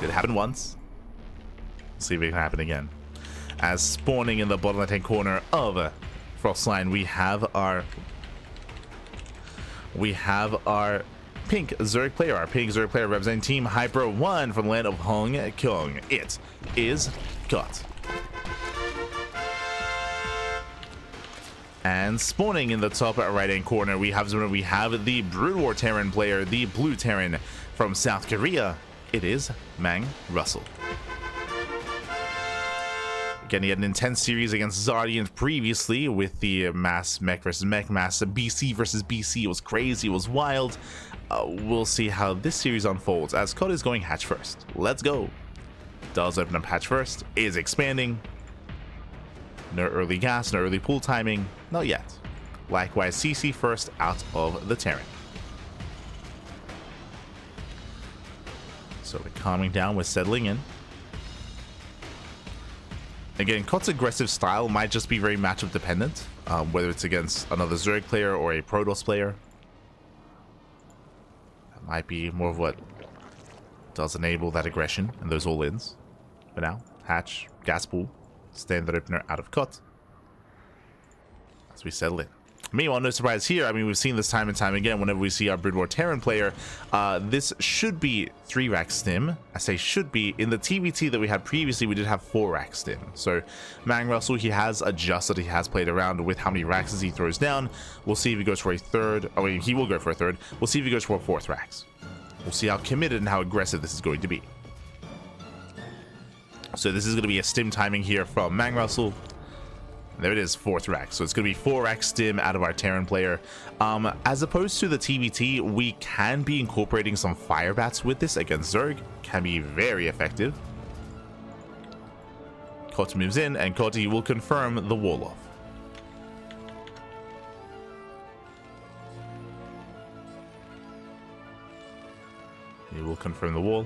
It happened once. Let's see if it can happen again. As spawning in the bottom left-hand corner of Frostline, we have our pink Zerg player. Our pink Zerg player representing Team Hyper 1 from the land of Hong Kong. It is Koht. And spawning in the top right-hand corner, we have the Brood War Terran player, the blue Terran from South Korea. It is MANGRUSL. Again, he had an intense series against Zardian previously with the mass mech versus mech, mass BC versus BC. It was crazy, it was wild. We'll see how this series unfolds as Koht is going hatch first. Let's go. Does open up hatch first, is expanding. No early gas, no early pool timing, not yet. Likewise, CC first out of the Terran. So we're calming down, we're settling in. Again, Koht's aggressive style might just be very matchup dependent, whether it's against another Zerg player or a Protoss player. That might be more of what does enable that aggression and those all-ins. For now, hatch, gas pool, standard opener out of Koht as we settle in. Meanwhile, no surprise here. I mean, we've seen this time and time again whenever we see our Brood War Terran player. This should be 3-rack stim. I say should be. In the TvZ that we had previously, we did have 4-rack stim. So MANGRUSL, he has adjusted, he has played around with how many racks he throws down. We'll see if he goes for a third. Oh, wait, he will go for a third. We'll see if he goes for a 4th racks. We'll see how committed and how aggressive this is going to be. So this is going to be a stim timing here from MANGRUSL. There it is, 4th rack. So it's going to be 4-rack stim out of our Terran player. As opposed to the TvT, we can be incorporating some fire bats with this against Zerg. Can be very effective. Koht moves in, and Koht will confirm the wall off. He will confirm the wall.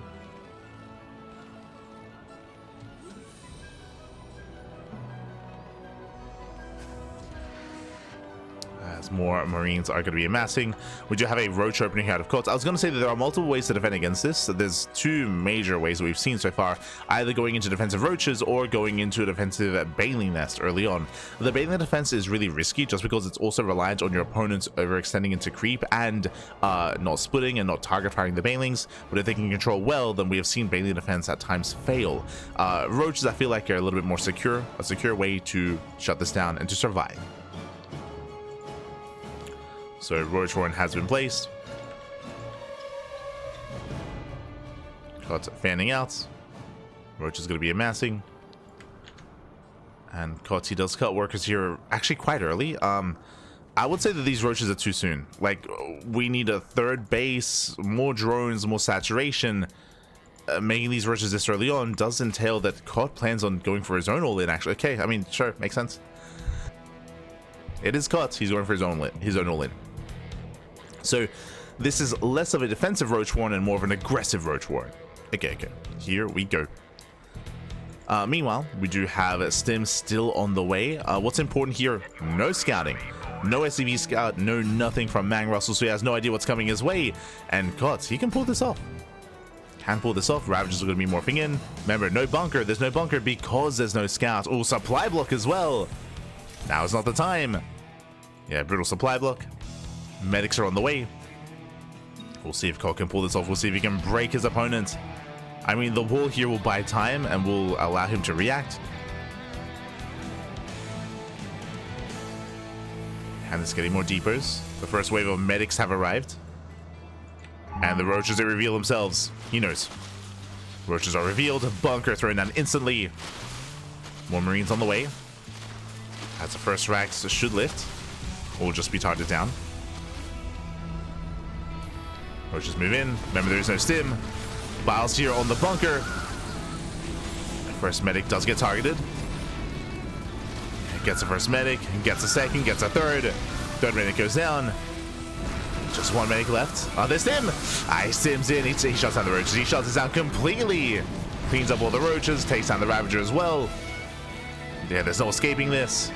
As more Marines are going to be amassing. We do have a roach opening here out of Koht. I was going to say that there are multiple ways to defend against this. There's 2 major ways that we've seen so far, either going into defensive roaches or going into a defensive Baneling Nest early on. The Baneling defense is really risky just because it's also reliant on your opponents overextending into creep and not splitting and not target firing the Banelings. But if they can control well, then we have seen Baneling defense at times fail. Roaches, I feel like, are a little bit more secure, a secure way to shut this down and to survive. So Roach Warren has been placed. Koht fanning out. Roach is going to be amassing. And Koht, he does cut workers here actually quite early. I would say that these roaches are too soon. Like, we need a 3rd base, more drones, more saturation. Making these roaches this early on does entail that Koht plans on going for his own all-in, actually. Okay, I mean, sure, makes sense. It is Koht. He's going for his own all-in. So this is less of a defensive Roach Warren and more of an aggressive Roach Warren. Okay, here we go. Meanwhile, we do have Stim still on the way. What's important here? No scouting, no SCV scout, no nothing from MANGRUSL, so he has no idea what's coming his way. And Koht, he can pull this off. Ravagers are going to be morphing in. Remember, no bunker. There's no bunker because there's no scout. Oh, supply block as well. Now is not the time. Yeah, brutal supply block. Medics are on the way. We'll see if Koht can pull this off. We'll see if he can break his opponent. I mean, the wall here will buy time and will allow him to react. And it's getting more deepers. The first wave of medics have arrived. And the roaches, they reveal themselves. He knows. Roaches are revealed. Bunker thrown down instantly. More Marines on the way. As the first racks should lift. Or will just be targeted down. Roaches move in. Remember, there is no stim. Biles here on the bunker. The first medic does get targeted. Gets the first medic. Gets a second. Gets a third. Third medic goes down. Just 1 medic left. There's Stim. He stims in. He shuts down the roaches. He shuts it down completely. Cleans up all the roaches. Takes down the Ravager as well. Yeah, there's no escaping this.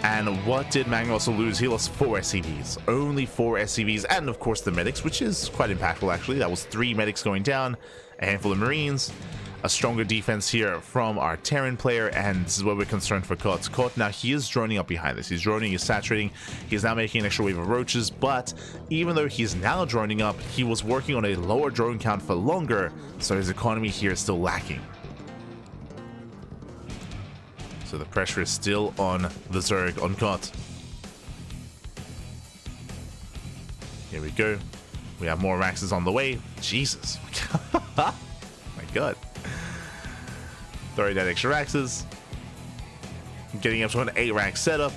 And what did MANGRUSL lose? He lost 4 SCVs. Only 4 SCVs, and of course the medics, which is quite impactful actually. That was 3 medics going down, a handful of Marines, a stronger defense here from our Terran player, and this is where we're concerned for Koht. Koht, now he is droning up behind this. He's droning, he's saturating, he's now making an extra wave of roaches, but even though he's now droning up, he was working on a lower drone count for longer, so his economy here is still lacking. So the pressure is still on the Zerg, on Koht. Here we go. We have more Raxes on the way. Jesus. My God. Throwing down extra Raxes. Getting up to an 8-rack setup.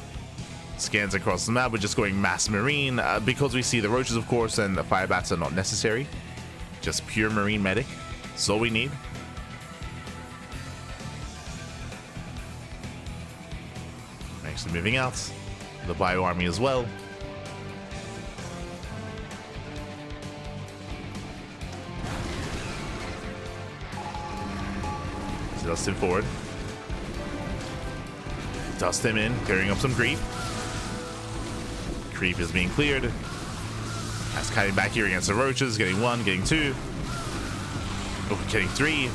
Scans across the map. We're just going mass Marine. Because we see the roaches, of course, and the fire bats are not necessary. Just pure Marine medic. That's all we need. Actually moving out. The bio army as well. So dust him forward. Dust him in, clearing up some creep. Creep is being cleared. That's cutting back here against the roaches, getting 1, getting 2. Oh, getting 3.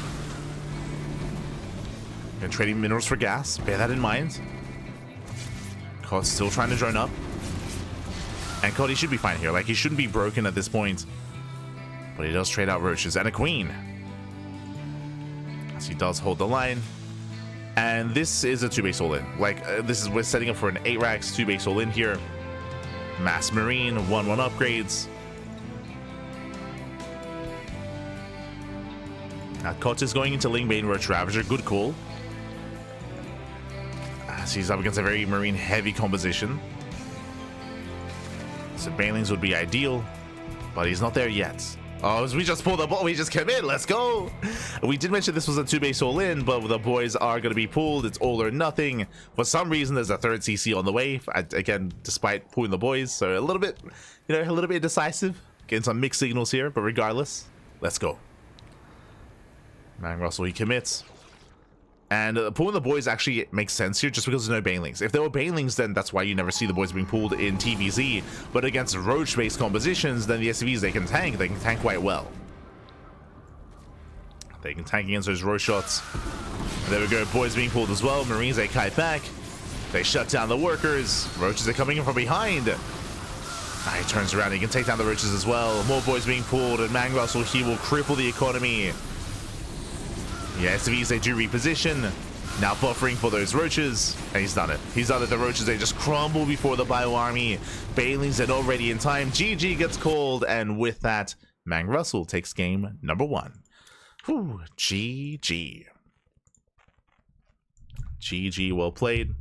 And trading minerals for gas. Bear that in mind. Koht still trying to drone up. And Koht, he should be fine here. Like, he shouldn't be broken at this point. But he does trade out roaches and a queen. As he does hold the line. And this is a 2-base all-in. Like, we're setting up for an 8 racks, 2-base all-in here. Mass Marine, 1-1 upgrades. Now, Koht is going into Lingbane Roach Ravager. Good call. As he's up against a very Marine heavy composition. So Banelings would be ideal, but he's not there yet. Oh, we just pulled the ball. We just came in. Let's go. We did mention this was a 2-base all-in, but the boys are going to be pulled. It's all or nothing. For some reason, there's a 3rd CC on the way. Again, despite pulling the boys, so a little bit, a little bit indecisive. Getting some mixed signals here, but regardless, let's go. MANGRUSL, he commits. And pulling the boys actually makes sense here just because there's no Banelings. If there were Banelings, then that's why you never see the boys being pulled in TvZ. But against Roach-based compositions, then the SCVs, they can tank quite well. They can tank against those Roach shots. And there we go, boys being pulled as well. Marines, they kite back. They shut down the workers. Roaches are coming in from behind. He turns around, he can take down the Roaches as well. More boys being pulled, and MANGRUSL, he will cripple the economy. Yeah, SCVs, they do reposition. Now buffering for those roaches. And he's done it. He's done it. The roaches, they just crumble before the bio army. Banelings are not ready in time. GG gets called. And with that, MANGRUSL takes game number 1. Whew, GG. GG, well played.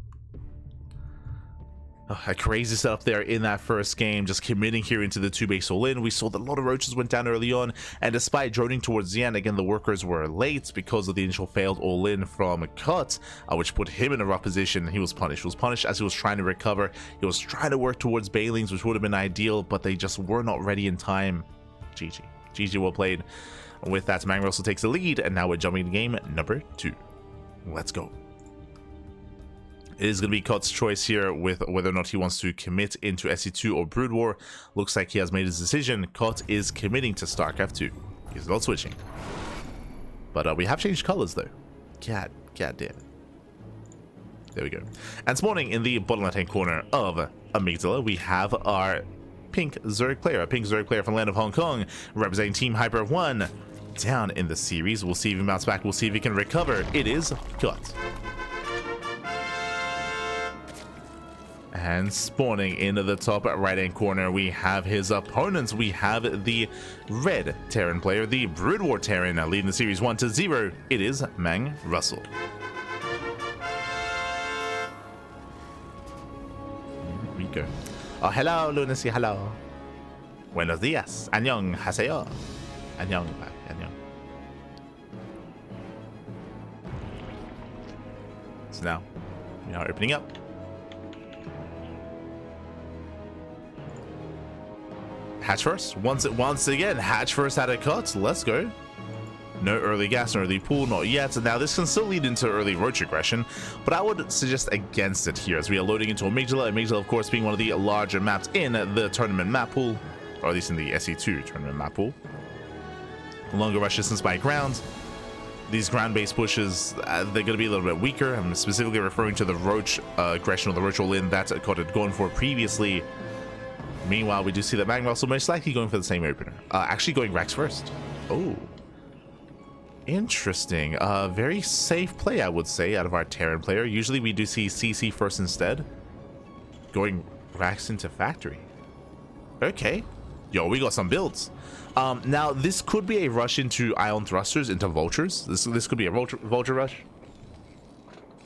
A crazy setup there in that first game, just committing here into the 2-base all-in. We saw that a lot of roaches went down early on, and despite droning towards the end, again, the workers were late because of the initial failed all-in from Koht, which put him in a rough position. He was punished. He was punished as he was trying to recover. He was trying to work towards Banelings, which would have been ideal, but they just were not ready in time. GG. GG, well played. With that, MANGRUSL takes the lead, and now we're jumping to game number 2. Let's go. It is going to be Koht's choice here with whether or not he wants to commit into SC2 or Brood War. Looks like he has made his decision. Koht is committing to StarCraft 2. He's not switching. But we have changed colors though. God damn it. There we go. And spawning in the bottom left-hand corner of Amygdala, we have our pink Zerg player. A pink Zerg player from the land of Hong Kong, representing Team Hyper 1 down in the series. We'll see if he bounces back. We'll see if he can recover. It is Koht. And spawning into the top right-hand corner, we have his opponents. We have the red Terran player, the Brood War Terran, leading the series 1-0. It is MANGRUSL. Here we go. Oh, hello, Lunacy, hello. Buenos dias. Annyeong haseyo. Annyeong. Annyeong. So now, we are opening up. Hatch first. Once again, hatch first out of Koht. Let's go. No early gas, no early pool, not yet. Now this can still lead into early roach aggression, but I would suggest against it here as we are loading into Amygdala. Amygdala, of course, being one of the larger maps in the tournament map pool, or at least in the SE2 tournament map pool. Longer rush distance by ground. These ground-based pushes, they're going to be a little bit weaker. I'm specifically referring to the roach aggression or the roach all-in that Koht had gone for previously. Meanwhile, we do see that MANGRUSL most likely going for the same opener. Actually going Rex first. Oh. Interesting. Very safe play, I would say, out of our Terran player. Usually we do see CC first instead. Going Rax into Factory. Okay. Yo, we got some builds. Now, this could be a rush into Ion Thrusters, into Vultures. This could be a Vulture rush,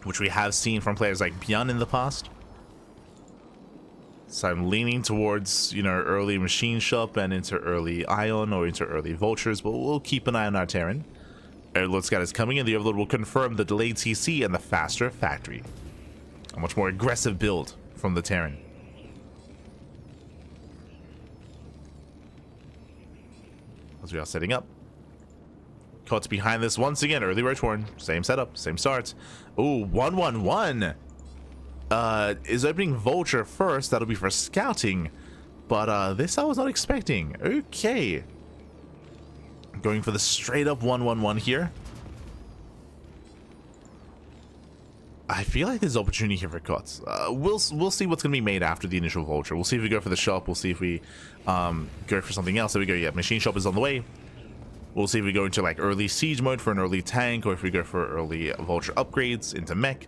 which we have seen from players like Bjorn in the past. So I'm leaning towards, you know, early Machine Shop and into early Ion or into early Vultures, but we'll keep an eye on our Terran. Overlord Scout is coming in. The Overlord will confirm the delayed CC and the faster Factory. A much more aggressive build from the Terran. As we are setting up. Koht's behind this once again. Early Roach Horn. Same setup. Same start. Ooh, 1-1-1. Is opening Vulture first. That'll be for scouting. But this I was not expecting. Okay. Going for the straight up 1-1-1 here. I feel like there's opportunity here for Koht. We'll see what's going to be made after the initial Vulture. We'll see if we go for the shop. We'll see if we go for something else. There we go. Yeah, Machine Shop is on the way. We'll see if we go into like early Siege mode for an early tank, or if we go for early Vulture upgrades into mech.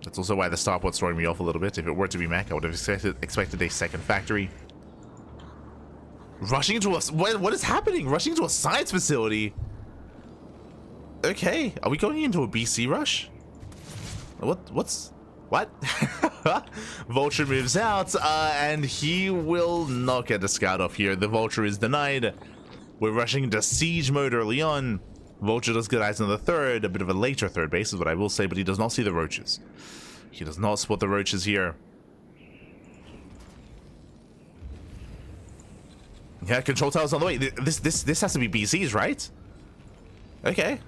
That's also why the starport's throwing me off a little bit. If it were to be mech, I would have expected a second factory. Rushing into a... What is happening? Rushing into a science facility? Okay. Are we going into a BC rush? What? Vulture moves out, and he will not get the scout off here. The Vulture is denied. We're rushing into siege mode early on. Vulture does get eyes on the third, a bit of a later third base is what I will say, but he does not see the roaches. He does not spot the roaches here. Yeah, control tower's on the way. This has to be BC's, right? Okay.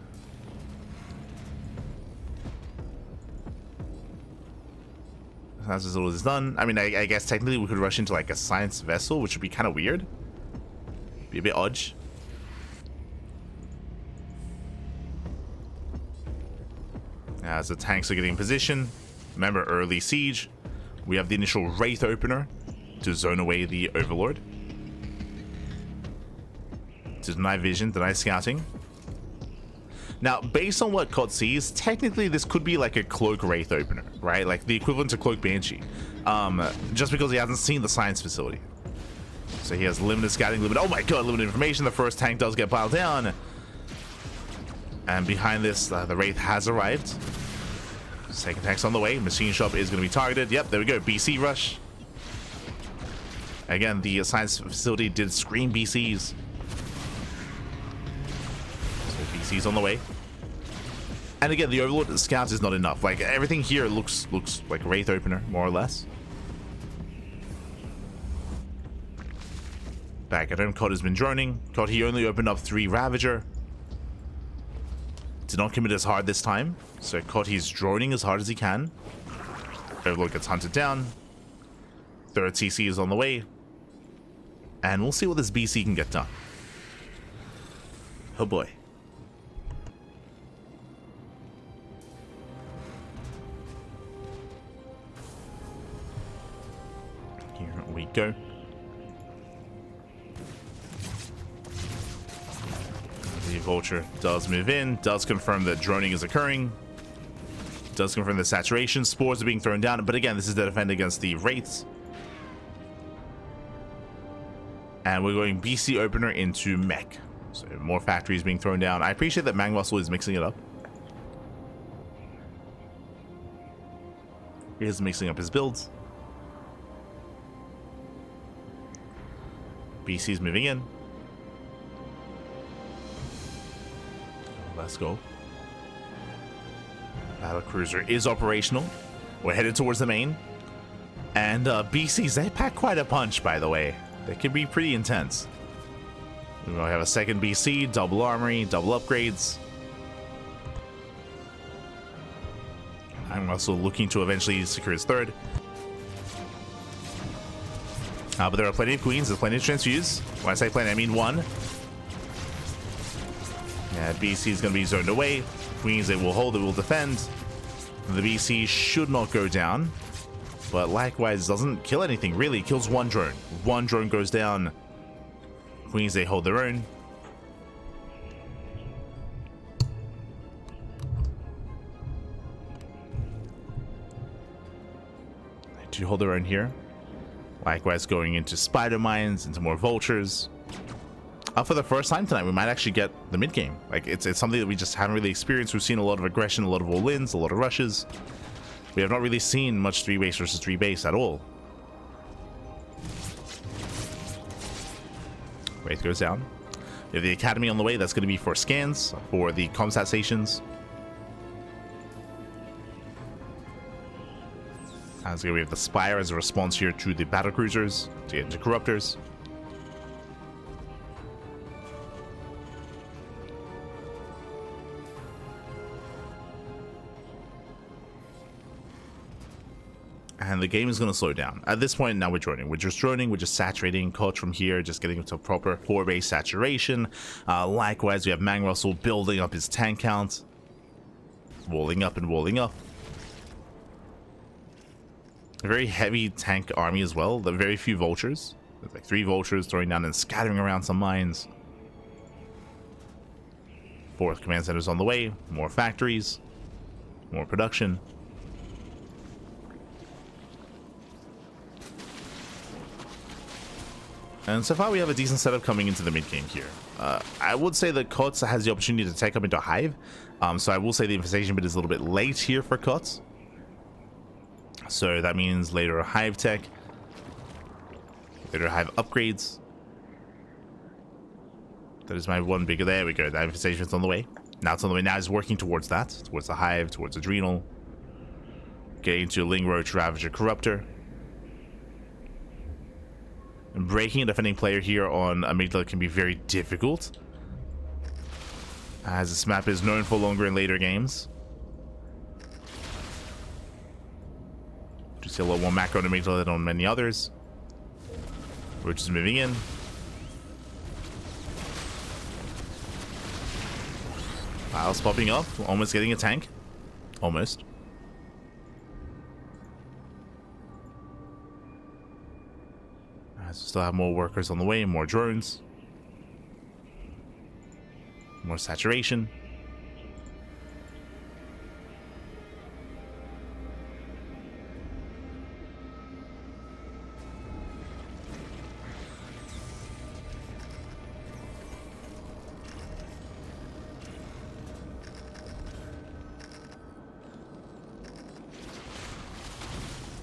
As this all is done, I mean, I guess technically we could rush into like a science vessel, which would be kind of weird. Be a bit odd. As the tanks are getting in position, remember early siege, we have the initial Wraith opener to zone away the Overlord. To deny vision, deny scouting. Now, based on what Koht sees, technically this could be like a Cloak Wraith opener, right? Like the equivalent to Cloak Banshee. Just because he hasn't seen the science facility. So he has limited scouting, oh my god, limited information. The first tank does get piled down. And behind this, the Wraith has arrived. Second tank's on the way. Machine Shop is going to be targeted. Yep, there we go. BC rush. Again, the science facility did scream BCs. BC's on the way. And again, the Overlord Scouts is not enough. Like, everything here looks like a Wraith opener, more or less. Back at home, Koht has been droning. Koht, he only opened up 3 Ravager. Did not commit as hard this time. So Koht, he's droning as hard as he can. Overlord gets hunted down. Third CC is on the way. And we'll see what this BC can get done. Oh boy. Here we go. The Vulture does move in, does confirm that droning is occurring, does confirm that saturation spores are being thrown down, but again, this is to defend against the Wraiths. And we're going BC opener into mech. So more factories being thrown down. I appreciate that MANGRUSL is mixing it up. He is mixing up his builds. BC's moving in. Let's go. Battle Cruiser is operational. We're headed towards the main. And BCs, they pack quite a punch, by the way. They can be pretty intense. We have a second BC, double armory, double upgrades. I'm also looking to eventually secure his third. But there are plenty of queens, there's plenty of transfuse. When I say plenty, I mean one. Yeah, BC is going to be zoned away. Queens, they will hold, they will defend. The BC should not go down. But likewise, doesn't kill anything, really. Kills one drone. One drone goes down. Queens, they hold their own. They do hold their own here. Likewise, going into spider mines, into more vultures. For the first time tonight, we might actually get the mid game. Like it's something that we just haven't really experienced. We've seen a lot of aggression, a lot of all-ins, a lot of rushes. We have not really seen much 3 base versus 3 base at all. Wraith goes down. We have the academy on the way. That's going to be for scans for the comsat stations. As we have the Spire as a response here to the battle cruisers to get into corruptors. And the game is going to slow down. At this point, now we're droning. We're just droning, we're just saturating Koht from here, just getting into proper 4-base saturation. Likewise, we have MANGRUSL building up his tank count. Walling up and walling up. A very heavy tank army as well. There are very few vultures. There's like 3 vultures throwing down and scattering around some mines. 4th command center's on the way. More factories. More production. And so far we have a decent setup coming into the mid game here. I would say that Koht has the opportunity to take up into a hive. So I will say the infestation bit is a little bit late here for Koht. So that means later hive tech. Later hive upgrades. That is my one bigger. There we go. That infestation's on the way. Now it's on the way. Now it's working towards that. Towards the hive, towards adrenal. Getting to Ling Roach, Ravager, Corruptor. And breaking a defending player here on Amygdala can be very difficult, as this map is known for longer in later games. Just see a lot more macro on Amygdala than on many others. Roach is moving in. Piles popping up, almost getting a tank. Almost. Still have more workers on the way, more drones. More saturation.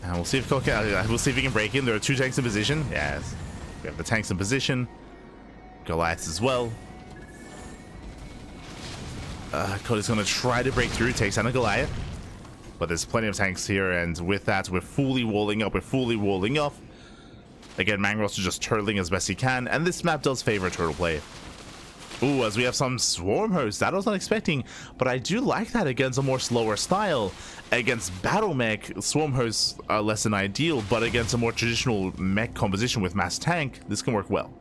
And we'll see if Koht we'll see if he can break in. There are 2 tanks in position. Yes. We have the tanks in position. Goliaths as well. Koht is going to try to break through. Takes down a Goliath. But there's plenty of tanks here. And with that, we're fully walling up. We're fully walling off. Again, MANGRUSL just turtling as best he can. And this map does favor turtle play. Ooh, as we have some swarm hosts. That I was not expecting, but I do like that against a more slower style. Against battle mech, swarm hosts are less than ideal, but against a more traditional mech composition with mass tank, this can work well.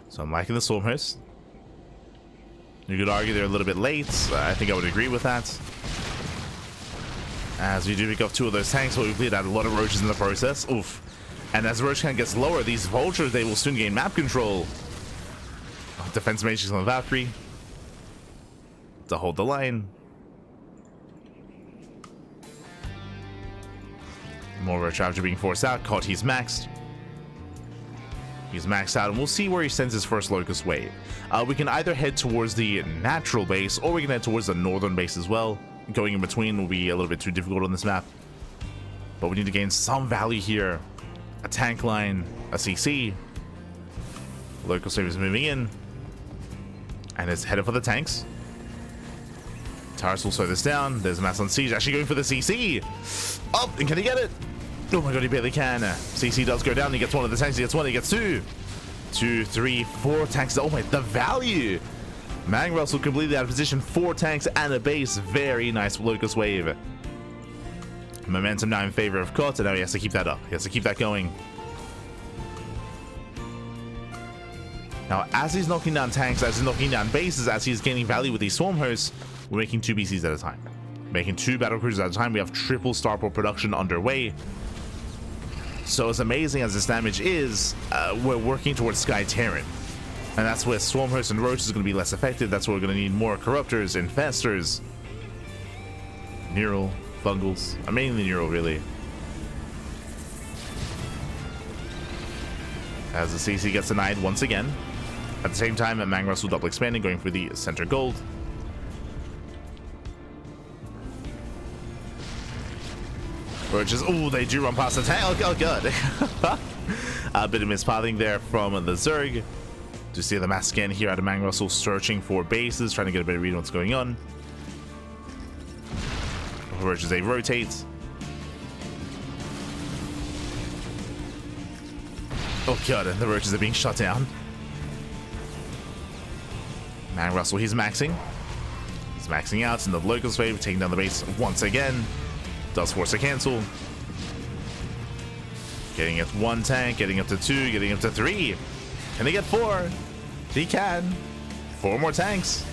So I'm liking the swarm hosts. You could argue they're a little bit late. I think I would agree with that. As we do pick up 2 of those tanks, but we bleed out a lot of roaches in the process. Oof. And as roach count gets lower, these vultures, they will soon gain map control. Defense matrix on the Valkyrie to hold the line. More roach Ravager being forced out. Koht, he's maxed. He's maxed out, and we'll see where he sends his first Locust Wave. We can either head towards the natural base, or we can head towards the northern base as well. Going in between will be a little bit too difficult on this map. But we need to gain some value here. A tank line, a CC. Locust Wave is moving in. And it's headed for the tanks. Taurus will slow this down. There's Mass on Siege actually going for the CC. Oh, and can he get it? Oh my god, he barely can. CC does go down. He gets one of the tanks. He gets one. He gets two. 2, 3, 4 tanks. Oh my, the value. MANGRUSL completely out of position. 4 tanks and a base. Very nice Locust Wave. Momentum now in favor of Koht, and now he has to keep that up. He has to keep that going. Now, as he's knocking down tanks, as he's knocking down bases, as he's gaining value with these Swarm Hosts, we're making 2 BCs at a time. Making 2 battle cruisers at a time. We have triple starport production underway. So as amazing as this damage is, we're working towards Sky Terran. And that's where Swarm Hosts and Roaches is going to be less effective. That's where we're going to need more Corruptors, Infestors, Neural, Fungals. Mainly Neural, really. As the CC gets denied once again. At the same time, MANGRUSL double expanding, going for the center gold. Roaches, oh, they do run past the tank. Oh, god. A bit of mispathing there from the Zerg. To see the mass scan here out of MANGRUSL, searching for bases, trying to get a better read on what's going on. Roaches, they rotate. Oh god, and the Roaches are being shut down. MANGRUSL, he's maxing. He's maxing out in the Locust Wave, taking down the base once again. Does force a cancel. Getting up 1 tank, getting up to 2, getting up to 3. Can he get 4? He can. 4 more tanks.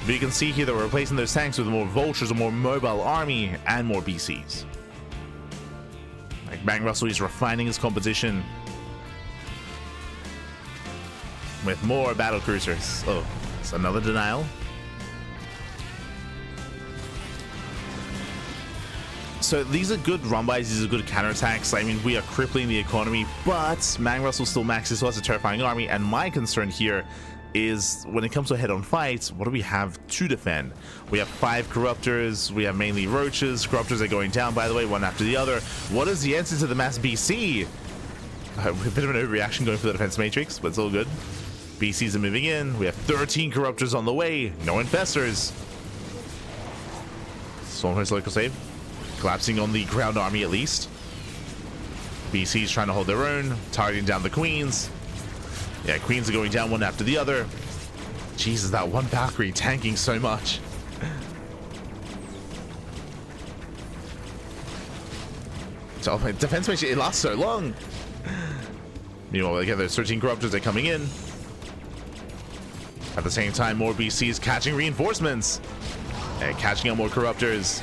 But you can see here that we're replacing those tanks with more vultures, a more mobile army, and more BCs. Like MANGRUSL is refining his composition with more battle cruisers. Oh, it's another denial. So these are good run-bys, these are good counterattacks. I mean, we are crippling the economy, but MANGRUSL still maxes, so has a terrifying army. And my concern here is when it comes to a head-on fight, what do we have to defend? We have 5 Corruptors, we have mainly Roaches. Corruptors are going down, by the way, one after the other. What is the answer to the mass BC? A bit of an overreaction going for the defense matrix, but it's all good. BCs are moving in. We have 13 Corruptors on the way. No Infestors. Swarm Host local save. Collapsing on the ground army at least. BC's trying to hold their own, targeting down the Queens. Yeah, Queens are going down one after the other. Jesus, that one Valkyrie tanking so much. So, defense mission, it lasts so long. Meanwhile, again, there's 13 Corruptors, they're coming in. At the same time, more BCs catching reinforcements. And catching up more Corruptors.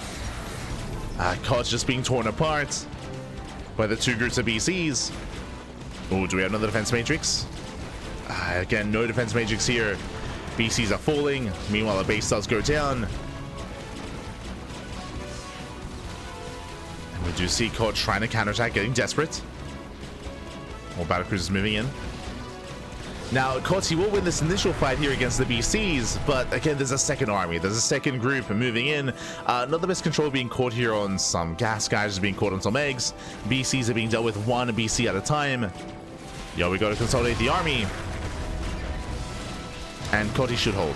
Koht's just being torn apart by the 2 groups of BCs. Oh, do we have another defense matrix? Again, no defense matrix here. BCs are falling. Meanwhile, the base does go down. And we do see Koht trying to counterattack, getting desperate. More battlecruisers moving in. Now, Koht, he will win this initial fight here against the BCs, but again, there's a second army. There's a second group moving in. Not the best control being caught here on some gas guys, being caught on some eggs. BCs are being dealt with 1 BC at a time. Yo, we got to consolidate the army. And Koht, he should hold.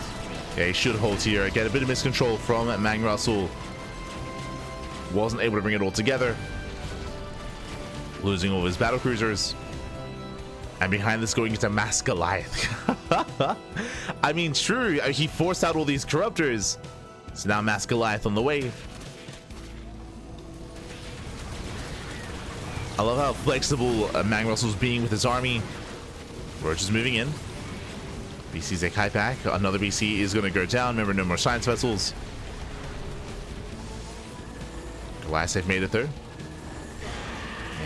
Yeah, he should hold here. Again, a bit of miscontrol from MANGRUSL. Wasn't able to bring it all together. Losing all of his battlecruisers. And behind this, going into Mass Goliath. I mean, true, he forced out all these Corruptors. So now Mass Goliath on the way. I love how flexible MANGRUSL's being with his army. Roach is moving in. BC's a kite back. Another BC is going to go down. Remember, no more science vessels. Goliath safe made it through.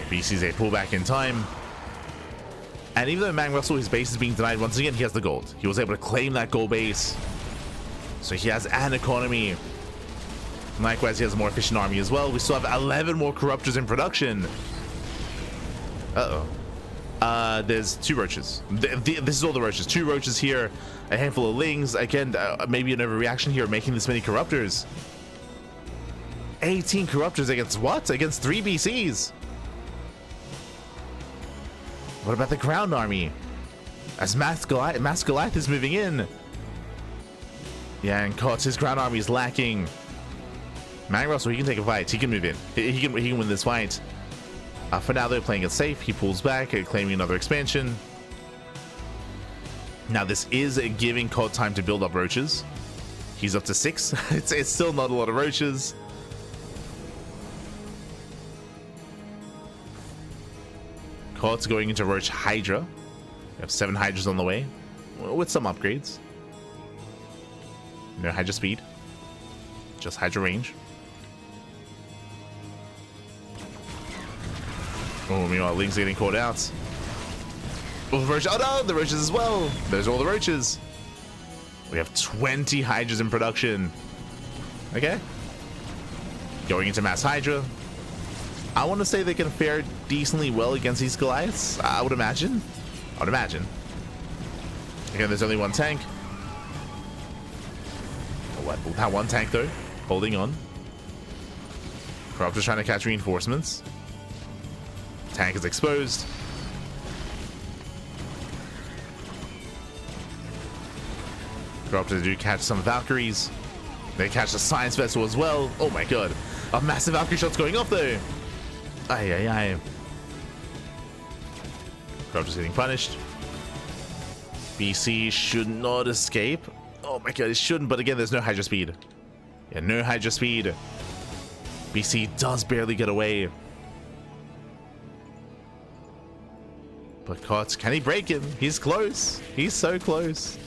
BC's a pullback in time. And even though MANGRUSL, his base is being denied, once again, he has the gold. He was able to claim that gold base. So he has an economy. Likewise, he has a more efficient army as well. We still have 11 more Corruptors in production. Uh-oh. There's 2 Roaches. This is all the Roaches. 2 Roaches here, a handful of Lings. Again, maybe an overreaction here, making this many Corruptors. 18 Corruptors against what? Against 3 BCs. What about the ground army? As Mass Goliath is moving in. Yeah, and Koht, his ground army is lacking. MANGRUSL, he can take a fight. He can move in. He can win this fight. For now, they're playing it safe. He pulls back, claiming another expansion. Now, this is giving Koht time to build up roaches. He's up to 6. It's still not a lot of roaches. Koht's going into Roach Hydra. We have 7 Hydras on the way, with some upgrades. No Hydra speed, just Hydra range. Oh, meanwhile, Ling's getting caught out. Oh, no, the roaches as well. There's all the roaches. We have 20 Hydras in production. Okay. Going into Mass Hydra. I want to say they can fare decently well against these Goliaths. I would imagine. Again, there's only 1 tank. Oh, that 1 tank, though. Holding on. Corruptor's trying to catch reinforcements. Tank is exposed. Corruptor do catch some Valkyries. They catch the Science Vessel as well. Oh my god. A massive Valkyrie shot's going off though. Aye. Corruptor's getting punished. BC should not escape. Oh my god, it shouldn't, but again, there's no Hydra speed. Yeah, no Hydra speed. BC does barely get away. But Koht, can he break him? He's close. He's so close.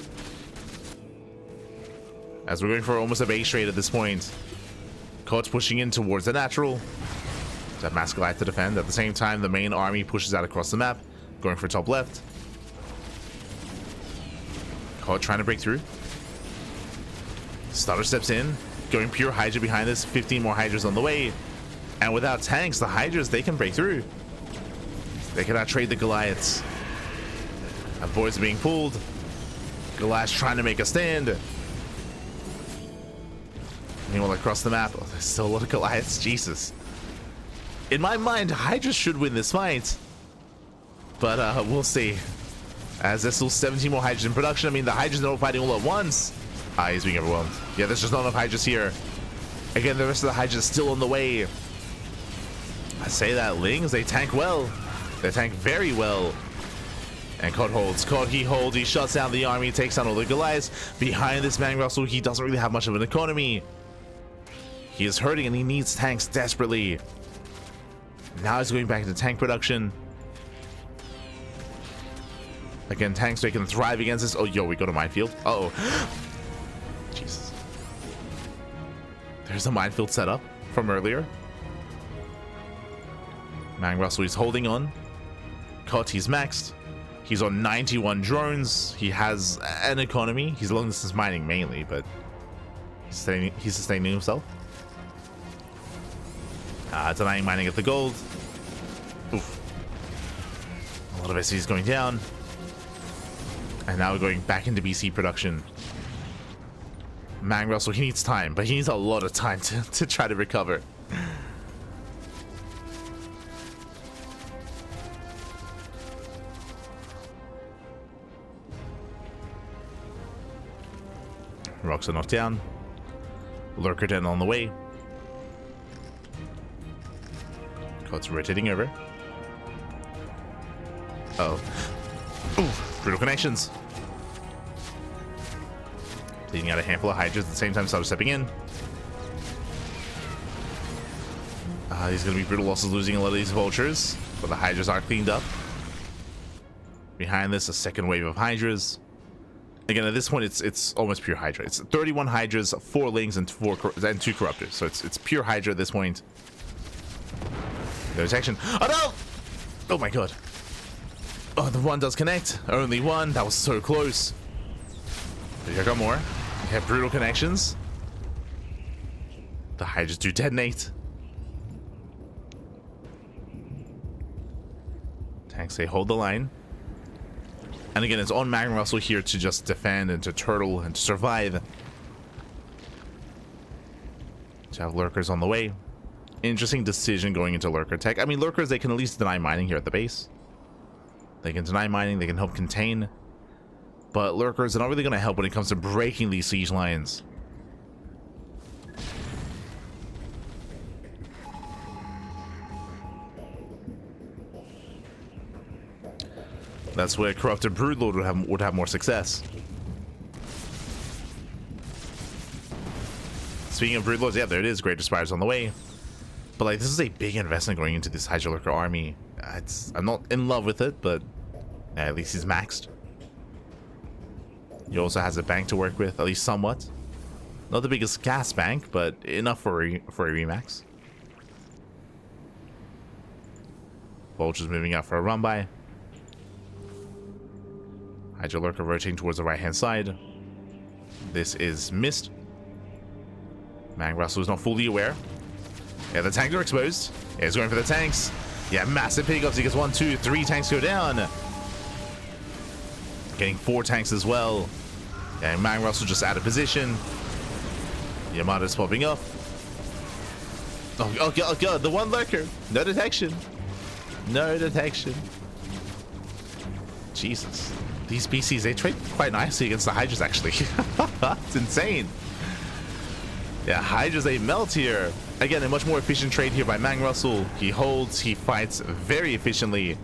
As we're going for almost a base trade at this point. Koht's pushing in towards the natural. That Mass Goliath to defend. At the same time, the main army pushes out across the map, going for top left. Koht trying to break through. Stutter steps in, going pure Hydra behind this. 15 more Hydras on the way. And without tanks, the Hydras, they can break through. They cannot trade the Goliaths. Our boys are being pulled. Goliath's trying to make a stand. Meanwhile, across the map, oh, there's still a lot of Goliaths. Jesus. In my mind, Hydra should win this fight. But we'll see. As there's still 17 more Hydras in production. I mean, the Hydras are not fighting all at once. He's being overwhelmed. Yeah, there's just not enough Hydras here. Again, the rest of the Hydras still on the way. I say that, Lings, they tank well. They tank very well. And Koht holds. Koht, he holds. He shuts down the army. Takes down all the Goliaths. Behind this MANGRUSL, he doesn't really have much of an economy. He is hurting and he needs tanks desperately. Now he's going back into tank production. Again, tanks so he can thrive against this. Oh, yo, we got a minefield. Uh-oh. Jesus. There's a minefield set up from earlier. MANGRUSL is holding on. Koht, he's maxed. He's on 91 drones. He has an economy. He's long distance mining mainly, but he's sustaining himself. Denying mining at the gold. Oof. A lot of SCs going down. And now we're going back into BC production. MANGRUSL, he needs time, but he needs a lot of time to try to recover. Rocks are knocked down. Lurker Den on the way. Koht's rotating over. Uh oh. Ooh, brutal connections. Leading out a handful of Hydras at the same time, started stepping in. These going to be brutal losses, losing a lot of these vultures, but the Hydras are cleaned up. Behind this, a second wave of Hydras. Again, at this point, it's almost pure Hydra. It's 31 Hydras, 4 Lings, and 2 Corruptors. So it's pure Hydra at this point. No detection. Oh no! Oh my god. Oh, the one does connect. Only one. That was so close. Here I got more. We have brutal connections. The Hydras do detonate. Tanks, they hold the line. And again, it's on MANGRUSL here to just defend and to turtle and to survive. To have lurkers on the way. Interesting decision going into lurker tech. I mean, lurkers, they can at least deny mining here at the base. They can deny mining, they can help contain. But lurkers are not really going to help when it comes to breaking these siege lines. That's where Corrupted Broodlord would have more success. Speaking of Broodlords, yeah, there it is. Greater Spires on the way. But like, this is a big investment going into this Hydra Lurker army. I'm not in love with it, but at least he's maxed. He also has a bank to work with, at least somewhat. Not the biggest gas bank, but enough for a remax. Vulture's moving out for a run by. Hydra Lurker rotating towards the right hand side. This is missed. MANGRUSL is not fully aware. Yeah, the tanks are exposed. Yeah, he's going for the tanks. Yeah, massive pickups. He gets 1, 2, 3 tanks go down. Getting 4 tanks as well. Yeah, MANGRUSL just out of position. Yamada's popping up. Oh god, the one lurker. No detection. No detection. Jesus. These BCs, they trade quite nicely against the Hydras, actually. It's insane. Yeah, Hydras, they melt here. Again, a much more efficient trade here by MANGRUSL. He holds, he fights very efficiently.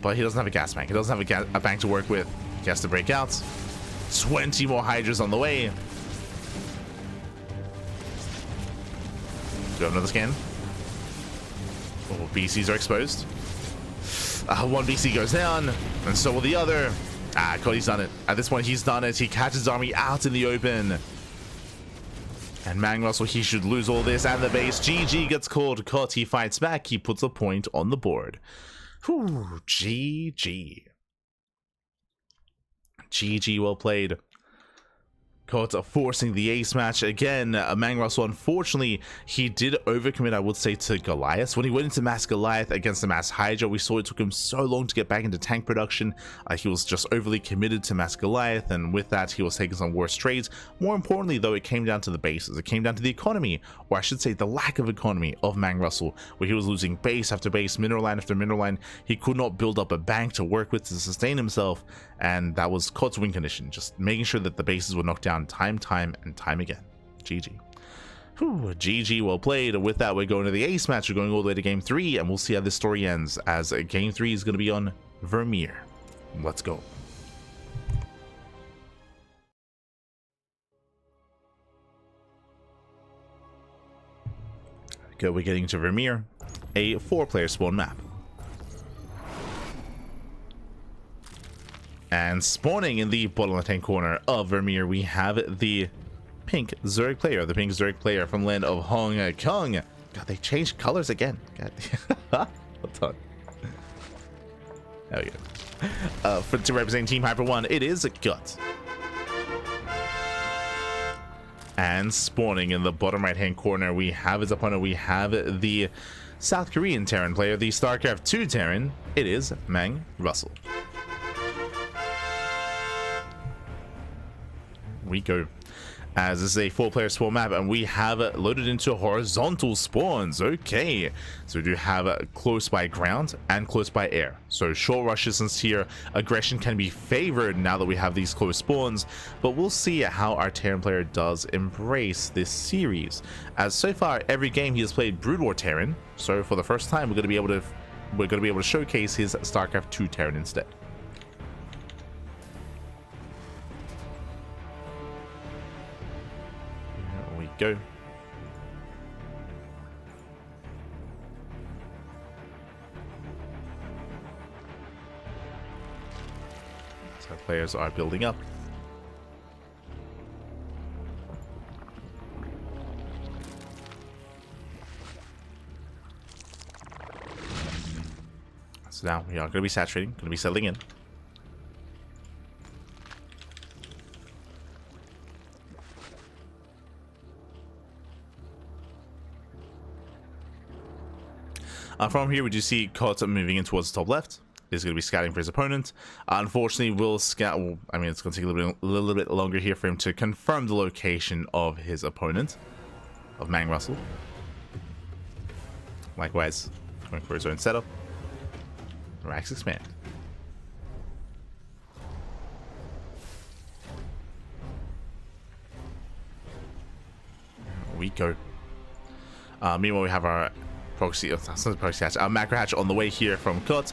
But he doesn't have a gas bank. He doesn't have a bank to work with. He has to break out. 20 more Hydras on the way. Do we have another scan? Oh, BCs are exposed. One BC goes down, and so will the other. Cody's done it. At this point, he's done it. He catches his army out in the open. And MANGRUSL, he should lose all this and the base. GG gets called. Koht, he fights back. He puts a point on the board. Whew, GG. GG, well played. Koht forcing the ace match again. MANGRUSL, unfortunately, he did overcommit, I would say, to Goliath. When he went into Mass Goliath against the Mass Hydra, we saw it took him so long to get back into tank production. He was just overly committed to Mass Goliath, and with that, he was taking some worse trades. More importantly, though, it came down to the bases. It came down to the economy, or I should say the lack of economy of MANGRUSL, where he was losing base after base, mineral line after mineral line. He could not build up a bank to work with to sustain himself, and that was Koht's win condition, just making sure that the bases were knocked down time and time again. GG. Whew, GG, well played. With that, we're going to the ace match. We're going all the way to game 3, and we'll see how this story ends, as game 3 is going to be on Vermeer. Let's go. Okay, we're getting to Vermeer, a 4-player spawn map. And spawning in the bottom left-hand corner of Vermeer, we have the pink Zerg player, from land of Hong Kong. God, they changed colors again. God. Hold on. There we go. To represent Team Hyper 1, it is Gut. And spawning in the bottom right-hand corner, we have his opponent. We have the South Korean Terran player, the StarCraft 2 Terran. It is MANGRUSL. We go, as this is a 4-player spawn map, and we have loaded into horizontal spawns. Okay, so we do have close by ground and close by air, so short rush distance here. Aggression can be favored now that we have these close spawns, but we'll see how our Terran player does embrace this series, as so far every game he has played Brood War Terran. So for the first time, we're going to be able to showcase his StarCraft 2 Terran instead. Go. So players are building up. So now we are going to be saturating, going to be settling in. From here, we do see Koht moving in towards the top left. He's going to be scouting for his opponent. Unfortunately, we'll scout. Well, I mean, it's going to take a little bit longer here for him to confirm the location of his opponent, of MANGRUSL. Likewise, going for his own setup. Racks expand. We go. Meanwhile, we have our proxy, that's not proxy hatch, macro hatch on the way here from Koht.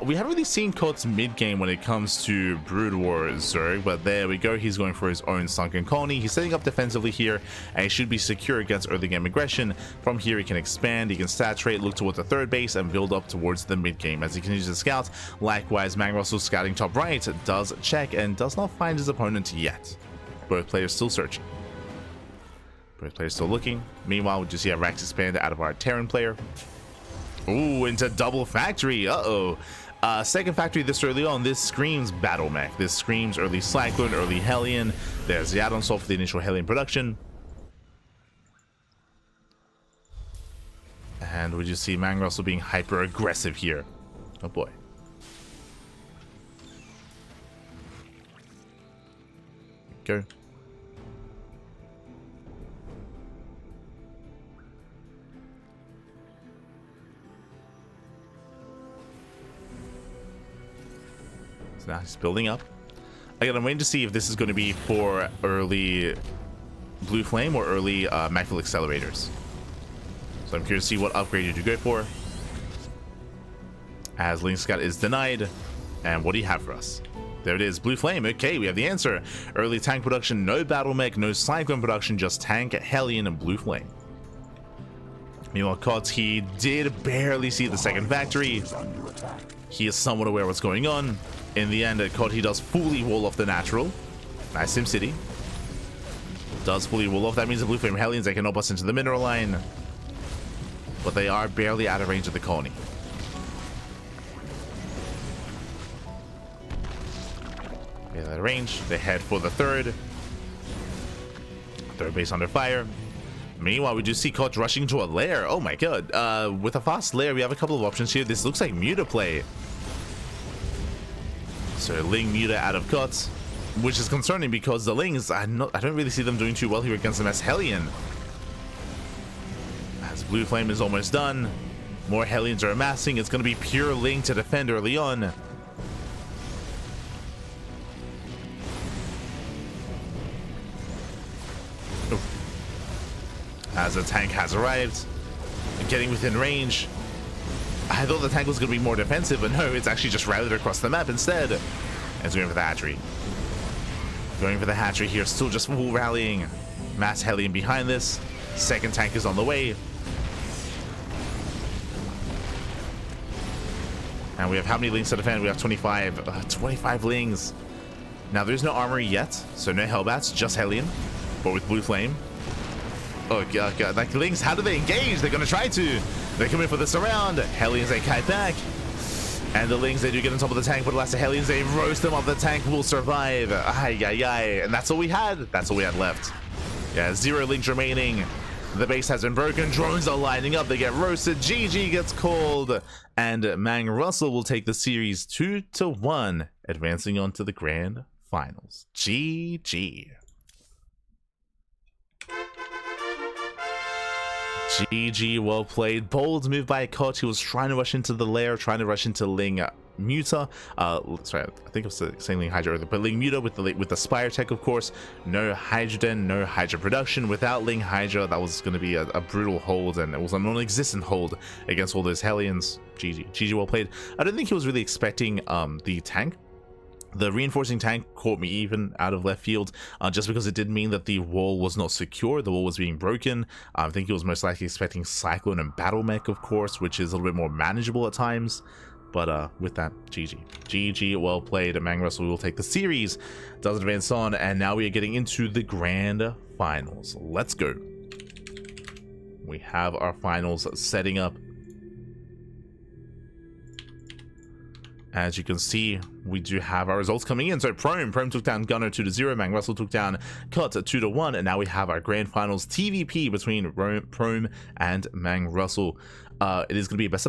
We haven't really seen Koht's mid game when it comes to Brood War Zerg, but there we go. He's going for his own sunken colony. He's setting up defensively here, and he should be secure against early game aggression. From here, he can expand, he can saturate, look towards the third base, and build up towards the mid game as he continues to scout. Likewise, MANGRUSL scouting top right does check and does not find his opponent yet. Both players still searching. Both players still looking. Meanwhile, we just see a Rax expand out of our Terran player. Ooh, into double factory. Uh-oh. Second factory this early on. This screams battle mech. This screams early Cyclone, early Hellion. There's the add-on soul for the initial Hellion production. And we just see MANGRUSL being hyper aggressive here. Oh boy. Go. So now he's building up. Again, I'm waiting to see if this is going to be for early Blue Flame or early Macful Accelerators. So I'm curious to see what upgrade you do go for. As Link Scout is denied. And what do you have for us? There it is, Blue Flame. Okay, we have the answer. Early tank production, no battle mech, no Cyclone production, just tank, Hellion, and Blue Flame. Meanwhile, Koht, he did barely see the second factory. He is somewhat aware of what's going on. In the end, Koht, he does fully wall off the natural. Nice SimCity. Does fully wall off. That means the Blue Flame Hellions, they can help us into the mineral line. But they are barely out of range of the colony. They're out of range. They head for the third. Third base under fire. Meanwhile, we do see Koht rushing to a lair. Oh my god. With a fast lair, we have a couple of options here. This looks like Muta play. So Ling Muta out of Koht, which is concerning because the Lings, I don't really see them doing too well here against the Mass Hellion. As Blue Flame is almost done, more Hellions are amassing. It's going to be pure Ling to defend early on. Oh. As the tank has arrived, getting within range. I thought the tank was going to be more defensive, but no, it's actually just routed across the map instead. And it's going for the hatchery. Going for the hatchery here, still just full rallying. Mass Hellion behind this. Second tank is on the way. And we have how many Lings to defend? We have 25. 25 Lings. Now, there's no armory yet, so no Hellbats, just Hellion. But with Blue Flame. Oh, God. Like, Lings, how do they engage? They're going to try to. They come in for the surround. Hellions, they kite back. And the Lings, they do get on top of the tank, but alas, the Hellions, they roast them off. The tank will survive. Ay, ay, ay. And that's all we had. That's all we had left. Yeah, 0 Lings remaining. The base has been broken. Drones are lining up. They get roasted. GG gets called. And MANGRUSL will take the series 2-1, advancing on to the grand finals. GG. GG, well played. Bold move by Koht. He was trying to rush into the lair, trying to rush into Ling Muta. Sorry, I think I was saying Ling Hydra earlier, but Ling Muta with the Spire tech, of course. No Hydroden, no Hydra production. Without Ling Hydra, that was going to be a brutal hold, and it was a non-existent hold against all those Hellions. GG, well played. I don't think he was really expecting the tank. The reinforcing tank caught me even out of left field, just because it did mean that the wall was not secure. The wall was being broken. I think he was most likely expecting Cyclone and Battle Mech, of course, which is a little bit more manageable at times. But with that, GG, well played. MANGRUSL will take the series, does advance on, and now we are getting into the grand finals. Let's go. We have our finals setting up. As you can see, we do have our results coming in. So Prome took down Gunner 2-0, MANGRUSL took down Koht 2-1, and now we have our grand finals TVP between Prome and MANGRUSL. It is going to be a best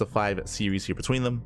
of 5 series here between them.